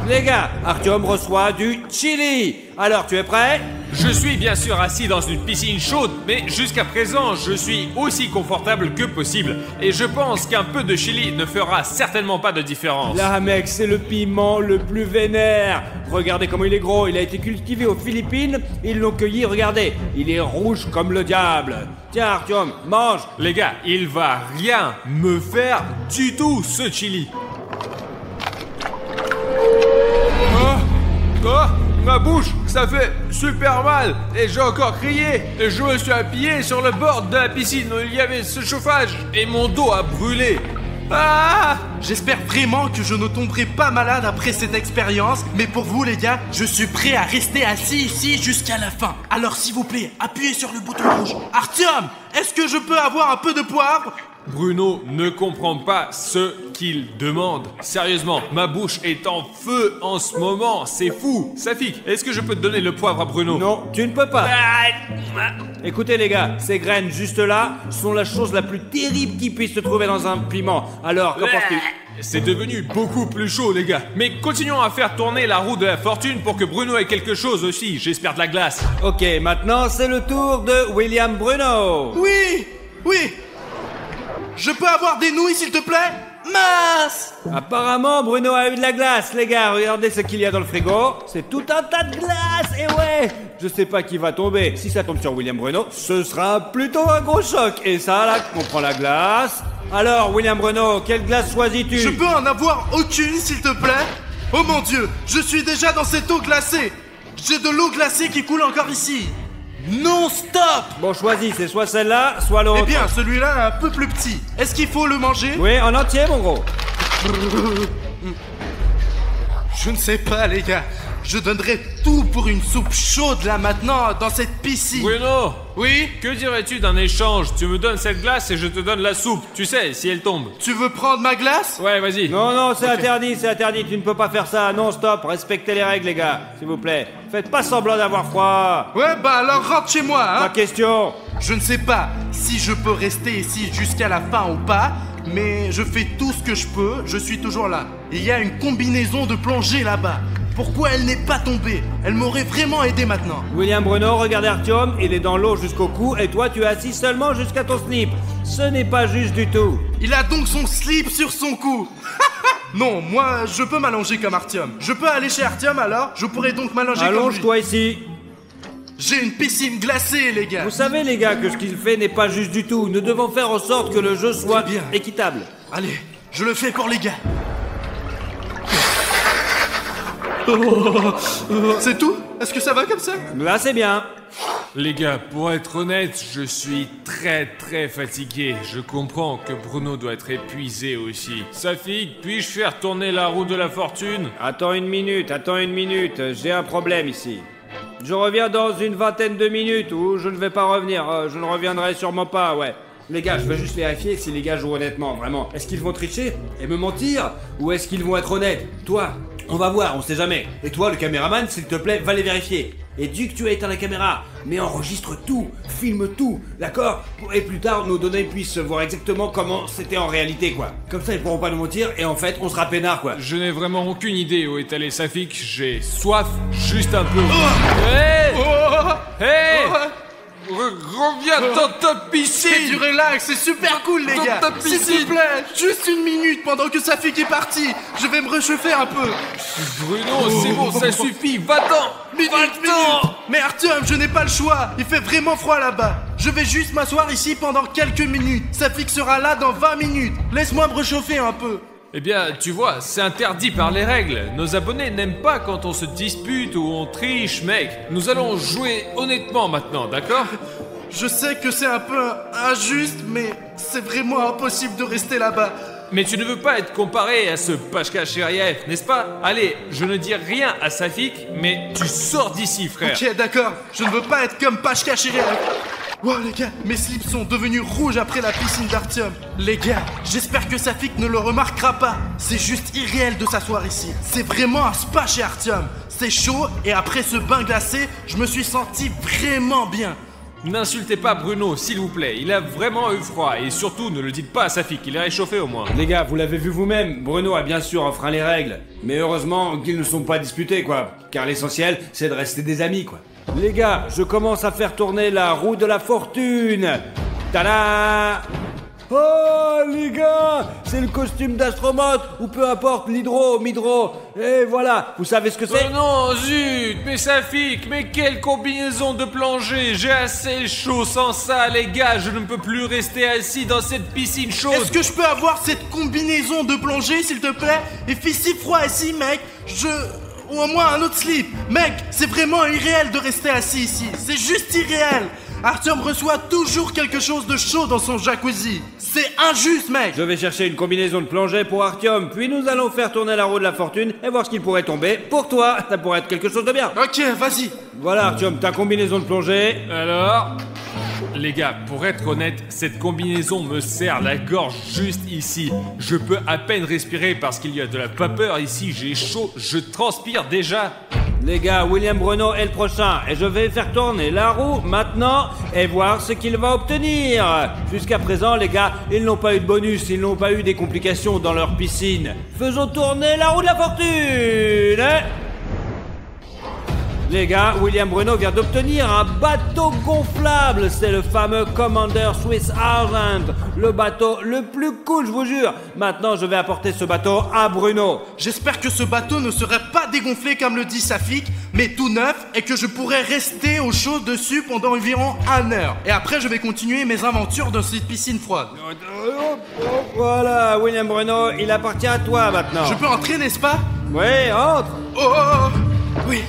Les gars, Artyom reçoit du chili. Alors, tu es prêt? Je suis bien sûr assis dans une piscine chaude, mais jusqu'à présent, je suis aussi confortable que possible. Et je pense qu'un peu de chili ne fera certainement pas de différence. Là, mec, c'est le piment le plus vénère. Regardez comment il est gros. Il a été cultivé aux Philippines. Ils l'ont cueilli, regardez. Il est rouge comme le diable. Tiens, Artyom, mange. Les gars, il va rien me faire du tout, ce chili. Oh, ma bouche, ça fait super mal. Et j'ai encore crié. Et je me suis appuyé sur le bord de la piscine où il y avait ce chauffage. Et mon dos a brûlé. Ah! J'espère vraiment que je ne tomberai pas malade après cette expérience, mais pour vous les gars, je suis prêt à rester assis ici jusqu'à la fin. Alors s'il vous plaît, appuyez sur le bouton rouge. Artyom, est-ce que je peux avoir un peu de poivre? Bruno ne comprend pas ce qu'il demande. Sérieusement, ma bouche est en feu en ce moment. C'est fou. Safik, est-ce que je peux te donner le poivre à Bruno? Non, tu ne peux pas. Ah! Écoutez les gars, ces graines juste là sont la chose la plus terrible qui puisse se trouver dans un piment. Alors, qu'en penses-tu? C'est devenu beaucoup plus chaud, les gars. Mais continuons à faire tourner la roue de la fortune pour que Bruno ait quelque chose aussi. J'espère de la glace. Ok, maintenant c'est le tour de William Bruno. Oui, oui. Je peux avoir des nouilles s'il te plaît? Mince! Apparemment, Bruno a eu de la glace, les gars. Regardez ce qu'il y a dans le frigo. C'est tout un tas de glace. Et ouais, je sais pas qui va tomber. Si ça tombe sur William Bruno, ce sera plutôt un gros choc. Et ça, là, on prend la glace. Alors, William Bruno, quelle glace choisis-tu? Je peux en avoir aucune s'il te plaît? Oh mon dieu, je suis déjà dans cette eau glacée. J'ai de l'eau glacée qui coule encore ici. Non-stop! Bon, choisis, c'est soit celle-là, soit l'autre. Eh bien, celui-là est un peu plus petit. Est-ce qu'il faut le manger? Oui, en entier, mon gros. Je ne sais pas, les gars. Je donnerais tout pour une soupe chaude là maintenant, dans cette piscine. Bruno, Oui? que dirais-tu d'un échange? Tu me donnes cette glace et je te donne la soupe. Tu sais, si elle tombe. Tu veux prendre ma glace? Ouais, vas-y. Non, non, c'est interdit, c'est interdit. Tu ne peux pas faire ça. Non, stop. Respectez les règles, les gars. S'il vous plaît. Faites pas semblant d'avoir froid. Ouais, bah alors rentre chez moi, Pas hein. question. Je ne sais pas si je peux rester ici jusqu'à la fin ou pas, mais je fais tout ce que je peux, je suis toujours là. Il y a une combinaison de plongée là-bas. Pourquoi elle n'est pas tombée? Elle m'aurait vraiment aidé maintenant. William Bruno, regardez Artyom. Il est dans l'eau jusqu'au cou et toi, tu es assis seulement jusqu'à ton slip. Ce n'est pas juste du tout. Il a donc son slip sur son cou. Non, moi, je peux m'allonger comme Artyom. Je peux aller chez Artyom alors? Je pourrais donc m'allonger comme lui. Allonge-toi ici. J'ai une piscine glacée, les gars. Vous savez, les gars, que ce qu'il fait n'est pas juste du tout. Nous devons faire en sorte que le jeu soit Très bien. équitable. Allez, je le fais pour les gars. C'est tout? Est-ce que ça va comme ça? Là, c'est bien. Les gars, pour être honnête, je suis très fatigué. Je comprends que Bruno doit être épuisé aussi. Safik, puis-je faire tourner la roue de la fortune? Attends une minute. J'ai un problème ici. Je reviens dans une vingtaine de minutes ou je ne vais pas revenir. Je ne reviendrai sûrement pas, ouais. Les gars, je veux juste vérifier si les gars jouent honnêtement, vraiment. Est-ce qu'ils vont tricher et me mentir? Ou est-ce qu'ils vont être honnêtes? Toi, On va voir, on sait jamais. Et toi, le caméraman, s'il te plaît, va les vérifier. Et dis que tu as éteint la caméra, mais enregistre tout, filme tout, d'accord? Et plus tard, nos données puissent voir exactement comment c'était en réalité, quoi. Comme ça, ils pourront pas nous mentir, et en fait, on sera peinard, quoi. Je n'ai vraiment aucune idée où est allé Safik. J'ai soif, juste un peu. Hey Reviens dans ta piscine. C'est du relax, c'est super cool les Dans gars. ta S'il piscine. te plaît, juste une minute pendant que Safik est parti. Je vais me réchauffer un peu. Bruno, c'est bon, ça suffit. Va-t'en. Minute. Mais Artyom, je n'ai pas le choix. Il fait vraiment froid là-bas. Je vais juste m'asseoir ici pendant quelques minutes. Safik sera là dans 20 minutes. Laisse-moi me réchauffer un peu. Eh bien, tu vois, c'est interdit par les règles. Nos abonnés n'aiment pas quand on se dispute ou on triche, mec. Nous allons jouer honnêtement maintenant, d'accord? Je sais que c'est un peu injuste, mais c'est vraiment impossible de rester là-bas. Mais tu ne veux pas être comparé à ce Pashka Chériev, n'est-ce pas? Allez, je ne dis rien à Safik, mais tu sors d'ici, frère. Ok, d'accord. Je ne veux pas être comme Pashka Chériev. Wow les gars, mes slips sont devenus rouges après la piscine d'Artyom. Les gars, j'espère que Safik ne le remarquera pas. C'est juste irréel de s'asseoir ici. C'est vraiment un spa chez Artyom. C'est chaud et après ce bain glacé, je me suis senti vraiment bien. N'insultez pas Bruno, s'il vous plaît. Il a vraiment eu froid. Et surtout, ne le dites pas à Safik, il est réchauffé au moins. Les gars, vous l'avez vu vous-même, Bruno a bien sûr enfreint les règles. Mais heureusement qu'ils ne sont pas disputés, quoi. Car l'essentiel, c'est de rester des amis, quoi. Les gars, je commence à faire tourner la roue de la fortune. Tada! Oh les gars, c'est le costume d'astronaute, ou peu importe, l'hydro, midro. Et voilà, vous savez ce que c'est? Oh non, zut! Mais Safik, mais quelle combinaison de plongée! J'ai assez chaud sans ça, les gars! Je ne peux plus rester assis dans cette piscine chaude! Est-ce que je peux avoir cette combinaison de plongée, s'il te plaît? Il fait si froid ici, mec. Ou au moins un autre slip. Mec, c'est vraiment irréel de rester assis ici. C'est juste irréel. Artyom reçoit toujours quelque chose de chaud dans son jacuzzi. C'est injuste, mec. Je vais chercher une combinaison de plongée pour Artyom, puis nous allons faire tourner la roue de la fortune et voir ce qu'il pourrait tomber. Pour toi, ça pourrait être quelque chose de bien. Ok, vas-y. Voilà Artyom, ta combinaison de plongée. Alors, les gars, pour être honnête, cette combinaison me serre la gorge juste ici. Je peux à peine respirer parce qu'il y a de la vapeur ici, j'ai chaud, je transpire déjà. Les gars, William Bruno est le prochain et je vais faire tourner la roue maintenant et voir ce qu'il va obtenir. Jusqu'à présent, les gars, ils n'ont pas eu de bonus, ils n'ont pas eu des complications dans leur piscine. Faisons tourner la roue de la fortune. Les gars, William Bruno vient d'obtenir un bateau gonflable. C'est le fameux Commander Swiss Argent. Le bateau le plus cool, je vous jure. Maintenant, je vais apporter ce bateau à Bruno. J'espère que ce bateau ne serait pas dégonflé comme le dit Safik, mais tout neuf et que je pourrais rester au chaud dessus pendant environ 1 heure. Et après, je vais continuer mes aventures dans cette piscine froide. Voilà, William Bruno, il appartient à toi maintenant. Je peux entrer, n'est-ce pas? Oui, entre. Oui.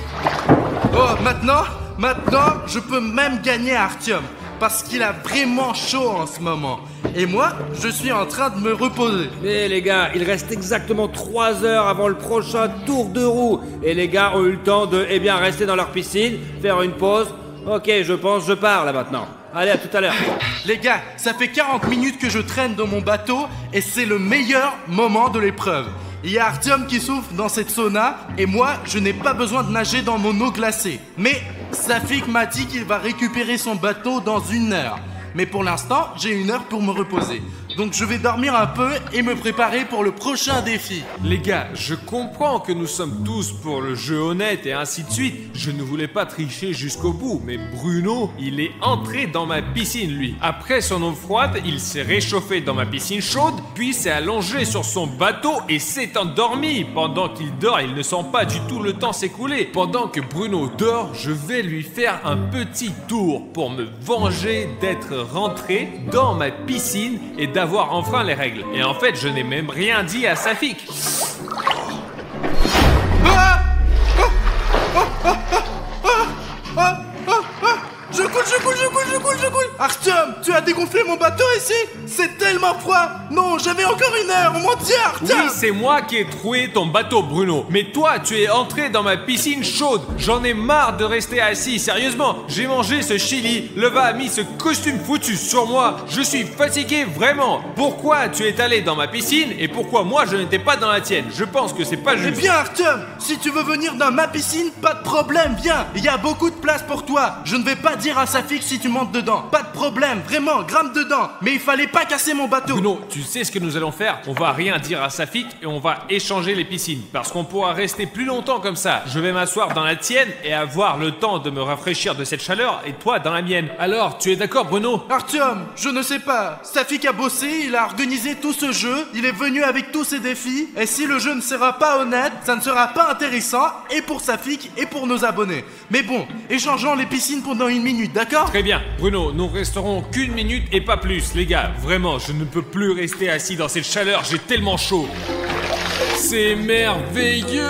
Maintenant, je peux même gagner Artyom. Parce qu'il a vraiment chaud en ce moment. Et moi, je suis en train de me reposer. Mais les gars, il reste exactement 3 heures avant le prochain tour de roue. Et les gars ont eu le temps de, rester dans leur piscine, faire une pause. Ok, je pense, je pars là maintenant. Allez, à tout à l'heure. Les gars, ça fait 40 minutes que je traîne dans mon bateau et c'est le meilleur moment de l'épreuve. Il y a Artyom qui souffle dans cette sauna et moi, je n'ai pas besoin de nager dans mon eau glacée. Mais Safik m'a dit qu'il va récupérer son bateau dans 1 heure. Mais pour l'instant, j'ai 1 heure pour me reposer. Donc je vais dormir un peu et me préparer pour le prochain défi. Les gars, je comprends que nous sommes tous pour le jeu honnête et ainsi de suite. Je ne voulais pas tricher jusqu'au bout, mais Bruno, il est entré dans ma piscine, lui. Après son eau froide, il s'est réchauffé dans ma piscine chaude, puis s'est allongé sur son bateau et s'est endormi. Pendant qu'il dort, il ne sent pas du tout le temps s'écouler. Pendant que Bruno dort, je vais lui faire un petit tour pour me venger d'être rentré dans ma piscine et d'avoir enfreint les règles. Et en fait, je n'ai même rien dit à Safik. Je coule. coule. Artyom, tu as dégonflé mon bateau ici? C'est tellement froid. Non, j'avais encore une heure, mon Dieu, Artyom. Oui, c'est moi qui ai troué ton bateau, Bruno. Mais toi, tu es entré dans ma piscine chaude. J'en ai marre de rester assis, sérieusement. J'ai mangé ce chili, Leva a mis ce costume foutu sur moi. Je suis fatigué, vraiment. Pourquoi tu es allé dans ma piscine et pourquoi moi je n'étais pas dans la tienne? Je pense que c'est pas Eh juste. bien, Artyom, si tu veux venir dans ma piscine, pas de problème, viens. Il y a beaucoup de place pour toi. Je ne vais pas dire à Safik si tu montes dedans. Pas de problème, vraiment, grimpe dedans. Mais il fallait pas casser mon bateau. Bruno, tu sais ce que nous allons faire? On va rien dire à Safik et on va échanger les piscines. Parce qu'on pourra rester plus longtemps comme ça. Je vais m'asseoir dans la tienne et avoir le temps de me rafraîchir de cette chaleur et toi dans la mienne. Alors, tu es d'accord, Bruno? Artyom, je ne sais pas. Safik a bossé, il a organisé tout ce jeu, il est venu avec tous ses défis, et si le jeu ne sera pas honnête, ça ne sera pas intéressant, et pour Safik, et pour nos abonnés. Mais bon, échangeons les piscines pendant 1 minute, d'accord? Très bien, Bruno, nous resterons qu'1 minute et pas plus, les gars. Vraiment, je ne peux plus rester assis dans cette chaleur, j'ai tellement chaud. C'est merveilleux.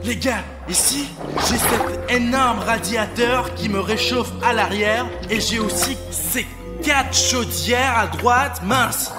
Les gars, ici, j'ai cet énorme radiateur qui me réchauffe à l'arrière, et j'ai aussi ces 4 chaudières à droite. Mince.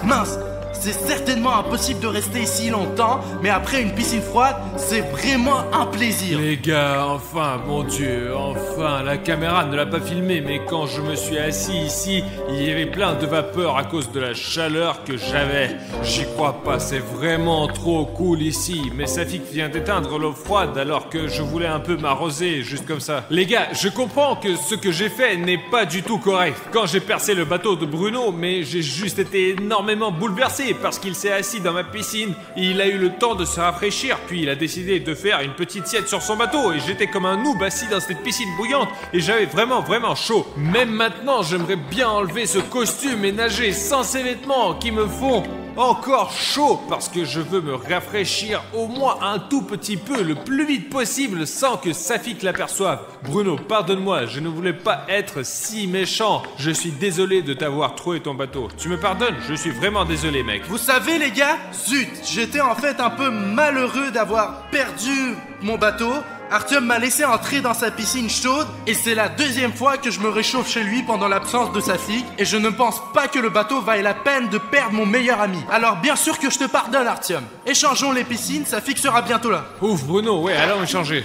C'est certainement impossible de rester ici longtemps, mais après une piscine froide, c'est vraiment un plaisir. Les gars, enfin, mon Dieu, enfin, la caméra ne l'a pas filmé, mais quand je me suis assis ici, il y avait plein de vapeur à cause de la chaleur que j'avais. J'y crois pas, c'est vraiment trop cool ici, mais Safik vient d'éteindre l'eau froide alors que je voulais un peu m'arroser, juste comme ça. Les gars, je comprends que ce que j'ai fait n'est pas du tout correct. Quand j'ai percé le bateau de Bruno, mais j'ai juste été énormément bouleversé parce qu'il s'est assis dans ma piscine et il a eu le temps de se rafraîchir, puis il a décidé de faire une petite sieste sur son bateau et j'étais comme un noob assis dans cette piscine bouillante et j'avais vraiment chaud. Même maintenant, j'aimerais bien enlever ce costume et nager sans ces vêtements qui me font encore chaud parce que je veux me rafraîchir au moins un tout petit peu le plus vite possible sans que Safik l'aperçoive. Bruno, pardonne-moi, je ne voulais pas être si méchant. Je suis désolé de t'avoir troué ton bateau. Tu me pardonnes? Je suis vraiment désolé, mec. Vous savez les gars, zut, j'étais en fait un peu malheureux d'avoir perdu mon bateau. Artyom m'a laissé entrer dans sa piscine chaude et c'est la 2e fois que je me réchauffe chez lui pendant l'absence de Safik et je ne pense pas que le bateau vaille la peine de perdre mon meilleur ami. Alors bien sûr que je te pardonne Artyom. Échangeons les piscines, Safik sera bientôt là. Ouf, Bruno, ouais, allons échanger.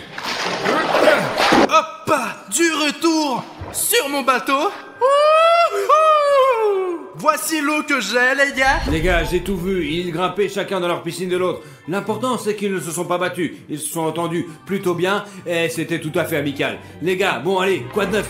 Hop, du retour sur mon bateau. Voici l'eau que j'ai, les gars. Les gars, j'ai tout vu, ils grimpaient chacun dans leur piscine de l'autre. L'important, c'est qu'ils ne se sont pas battus. Ils se sont entendus plutôt bien et c'était tout à fait amical. Les gars, bon allez, quoi de neuf?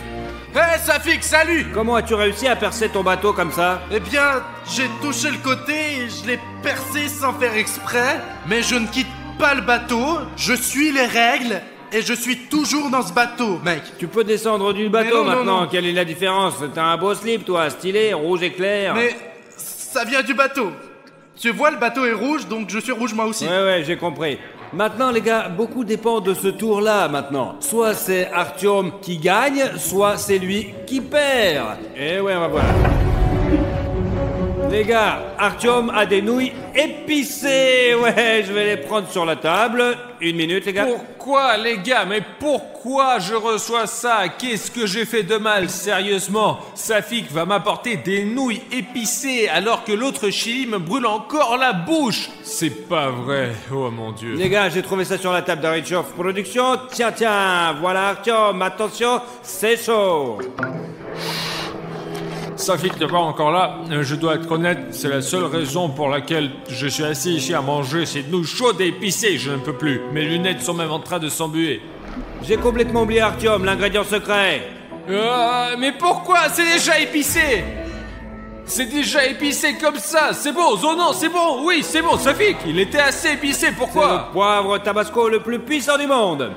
Hé, Safik, salut. Comment as-tu réussi à percer ton bateau comme ça? Eh bien, j'ai touché le côté et je l'ai percé sans faire exprès. Mais je ne quitte pas le bateau, je suis les règles. Et je suis toujours dans ce bateau, mec. Tu peux descendre du bateau non, maintenant, non. quelle est la différence? T'as un beau slip toi, stylé, rouge éclair. Mais ça vient du bateau. Tu vois, le bateau est rouge, donc je suis rouge moi aussi. Ouais, j'ai compris. Maintenant les gars, beaucoup dépend de ce tour-là maintenant. Soit c'est Artyom qui gagne, soit c'est lui qui perd. Et ouais, on va voir. Les gars, Artyom a des nouilles épicées. Ouais, je vais les prendre sur la table. 1 minute, les gars. Pourquoi, les gars? Mais pourquoi je reçois ça? Qu'est-ce que j'ai fait de mal, sérieusement? Safik va m'apporter des nouilles épicées alors que l'autre chili me brûle encore la bouche. C'est pas vrai, oh mon Dieu. Les gars, j'ai trouvé ça sur la table d'Arichov Production. Tiens, voilà Artyom, attention, c'est chaud. Safik n'est pas encore là, je dois être honnête, c'est la seule raison pour laquelle je suis assis ici à manger ces nouilles chaudes et épicées, je ne peux plus. Mes lunettes sont même en train de s'embuer. J'ai complètement oublié Artyom, l'ingrédient secret. Mais pourquoi? C'est déjà épicé! C'est déjà épicé comme ça, c'est bon, Zonon, c'est bon, oui, c'est bon, Safik, il était assez épicé, C'est pourquoi? le poivre tabasco le plus puissant du monde.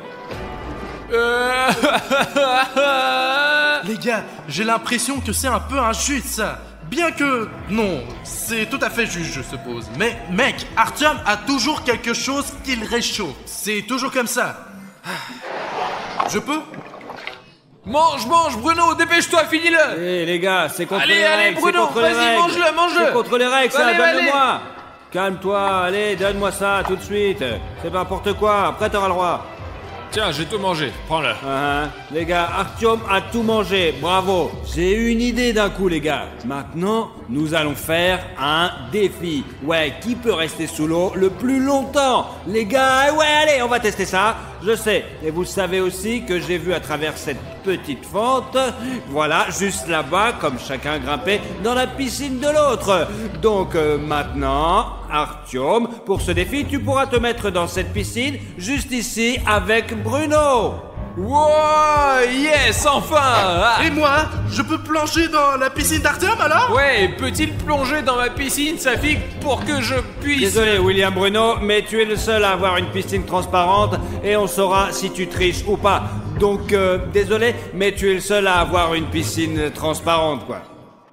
Les gars, j'ai l'impression que c'est un peu injuste ça. Bien que... non, c'est tout à fait juste je suppose. Mais mec, Artyom a toujours quelque chose qui le réchauffe. C'est toujours comme ça. Je peux? Mange, Bruno, dépêche-toi, finis-le! Eh les gars, c'est contre les Allez, règles. Bruno, c'est contre les vas-y, règles. mange-le. C'est contre les règles, ça, Allez, donne-le-moi. Calme-toi, allez, donne-moi ça tout de suite. C'est pas n'importe quoi, après t'auras le droit. Tiens, j'ai tout mangé. Prends-le. Les gars, Artyom a tout mangé, bravo. J'ai eu une idée d'un coup, les gars. Maintenant, nous allons faire un défi. Ouais, qui peut rester sous l'eau le plus longtemps? Les gars, ouais, allez, on va tester ça. Je sais. Et vous savez aussi que j'ai vu à travers cette petite fente, voilà, juste là-bas, comme chacun grimpait dans la piscine de l'autre. Donc maintenant, Artyom, pour ce défi, tu pourras te mettre dans cette piscine, juste ici, avec Bruno. Wow, yes, enfin. Ah. Et moi, je peux plonger dans la piscine d'Artyom alors? Ouais, peut-il plonger dans ma piscine, Safik, pour que je puisse... Désolé, William Bruno, mais tu es le seul à avoir une piscine transparente et on saura si tu triches ou pas. Donc, désolé, mais tu es le seul à avoir une piscine transparente, quoi.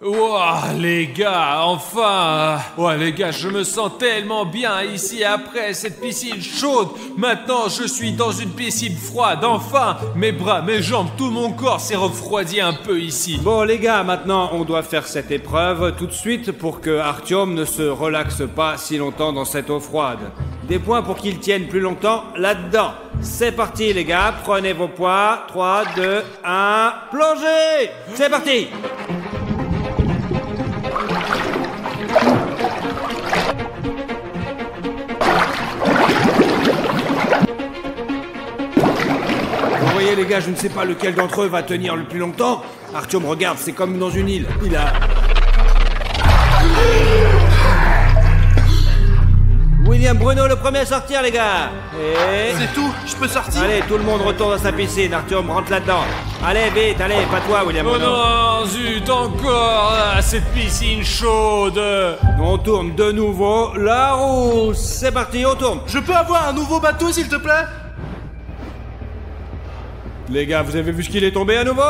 Wow, les gars, enfin. Ouais, les gars, je me sens tellement bien ici après cette piscine chaude. Maintenant, je suis dans une piscine froide, enfin. Mes bras, mes jambes, tout mon corps s'est refroidi un peu ici. Bon, les gars, maintenant, on doit faire cette épreuve tout de suite pour que Artyom ne se relaxe pas si longtemps dans cette eau froide. Des points pour qu'il tienne plus longtemps là-dedans. C'est parti, les gars, prenez vos poids. 3, 2, 1, plongez! C'est parti! Vous voyez les gars, je ne sais pas lequel d'entre eux va tenir le plus longtemps. Artyom, regarde, c'est comme dans une île. Il a... William Bruno le premier à sortir les gars. Et... C'est tout, je peux sortir? Allez, tout le monde retourne dans sa piscine. Artyom, rentre là-dedans. Allez, vite, allez, pas toi William Oh Bruno. non, zut, encore cette piscine chaude. On tourne de nouveau la roue. C'est parti, on tourne. Je peux avoir un nouveau bateau s'il te plaît? Les gars, vous avez vu ce qu'il est tombé à nouveau?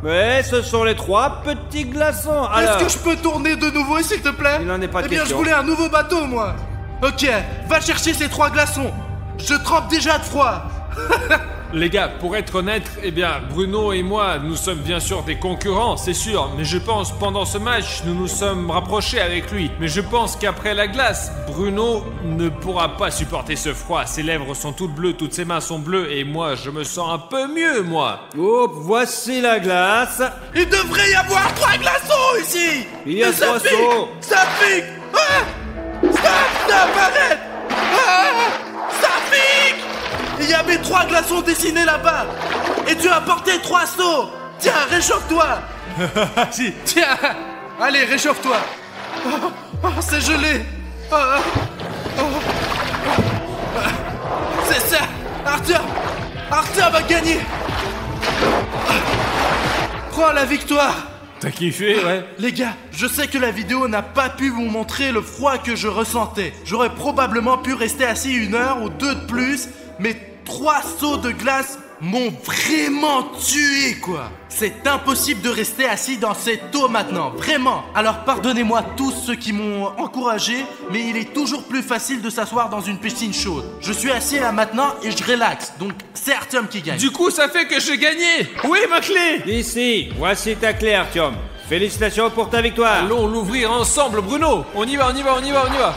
Ouais, ce sont les 3 petits glaçons. Alors, Est-ce que je peux tourner de nouveau s'il te plaît? Il n'en est pas Eh bien, question. je voulais un nouveau bateau moi. Ok, va chercher ces 3 glaçons. Je trempe déjà de froid. Les gars, pour être honnête, eh bien, Bruno et moi, nous sommes bien sûr des concurrents, c'est sûr. Mais je pense, pendant ce match, nous nous sommes rapprochés avec lui. Mais je pense qu'après la glace, Bruno ne pourra pas supporter ce froid. Ses lèvres sont toutes bleues, toutes ses mains sont bleues. Et moi, je me sens un peu mieux, moi. hop, voici la glace. Il devrait y avoir 3 glaçons ici. Il y a Mais ça 3 pique, sauts. Ça pique. Ah, stop, arrête. Ah, ça pique. Il y avait 3 glaçons dessinés là-bas. Et tu as porté 3 seaux. Tiens, réchauffe-toi. Tiens, allez, réchauffe-toi. Oh, c'est gelé. C'est ça. Artyom a gagné. Prends la victoire. T'as kiffé, ouais? Les gars, je sais que la vidéo n'a pas pu vous montrer le froid que je ressentais. J'aurais probablement pu rester assis 1 heure ou 2 de plus, mais 3 seaux de glace m'ont vraiment tué, quoi. C'est impossible de rester assis dans cette eau maintenant, vraiment. Alors pardonnez-moi tous ceux qui m'ont encouragé, mais il est toujours plus facile de s'asseoir dans une piscine chaude. Je suis assis là maintenant et je relaxe, donc c'est Artyom qui gagne. Du coup, ça fait que j'ai gagné. Où est ma clé? Ici, voici ta clé Artyom. Félicitations pour ta victoire. Allons l'ouvrir ensemble, Bruno. On y va, on y va, on y va, on y va.